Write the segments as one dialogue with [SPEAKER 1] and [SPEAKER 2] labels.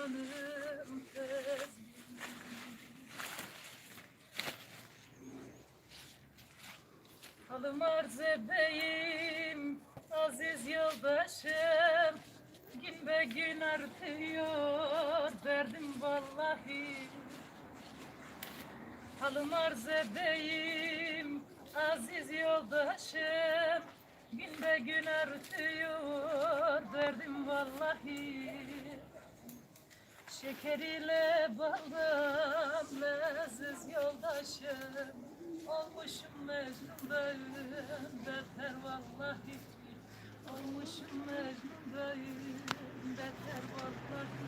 [SPEAKER 1] gönlüm tez. Halım arz edeyim aziz yoldaşım, gün be gün artıyor derdim vallahi. Halım arz edeyim aziz yoldaşım, gün be gün artıyor derdim vallahi. Şeker ile baldan leziz yoldaşım, olmuşum Mecnun'dayım beter vallahi. Olmuşum Mecnun'dayım beter vallahi.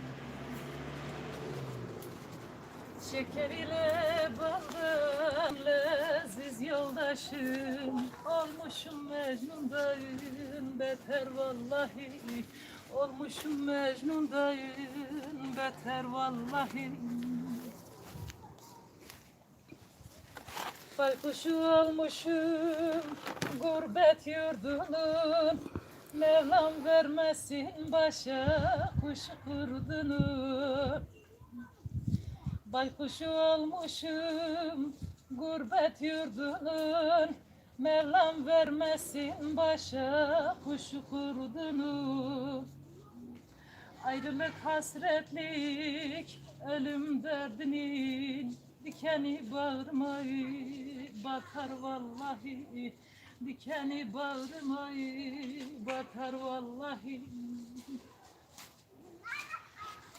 [SPEAKER 1] Şeker ile baldan leziz yoldaşım, olmuşum Mecnun'dayım beter vallahi. Olmuşum Mecnun'dayım beter vallahi. Baykuşu olmuşum gurbet yurdunun, Mevlam vermesin başa kuş kurdunu. Baykuşu olmuşum gurbet yurdunun, Mevlam vermesin başa kuş kurdunu. Ayrılık hasretlik ölüm derdinin dikeni bağırmayı batar vallahi. Dikeni bağırmayı batar vallahi.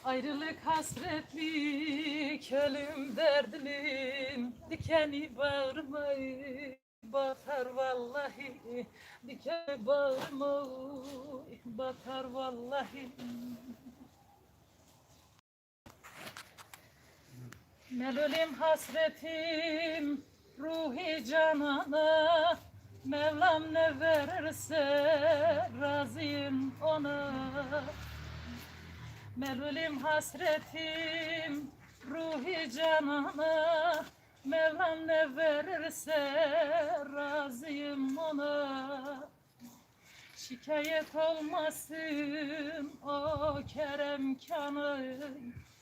[SPEAKER 1] Ayrılık hasretlik ölüm derdinin dikeni bağırmayı batar vallahi. Dikeni bağırmayı batar vallahi. Melulüm hasretim ruhi canana, Mevlam ne verirse razıyım ona. Melulüm hasretim ruhi canana, Mevlam ne verirse razıyım ona. Şikayet olmasın o kerem kanı,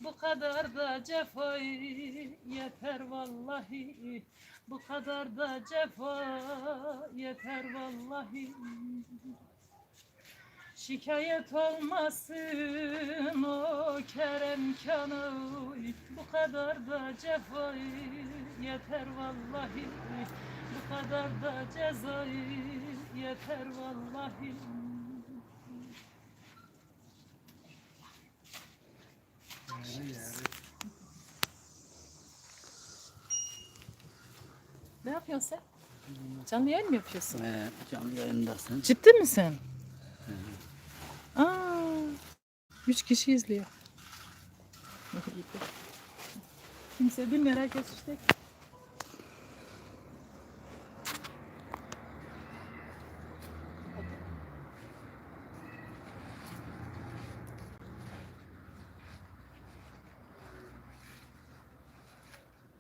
[SPEAKER 1] bu kadar da cefayı yeter vallahi. Bu kadar da cefa yeter vallahi. Şikayet olmasın o kerem kanı, bu kadar da cefayı yeter vallahi. Bu kadar da cezayı yeter vallahi. Ne yapıyorsun sen? Canlı yayın mı yapıyorsun?
[SPEAKER 2] Canlı yayındasın.
[SPEAKER 1] Ciddi misin? Aa, 3 kişi izliyor. Kimse bilmiyor, herkes işte.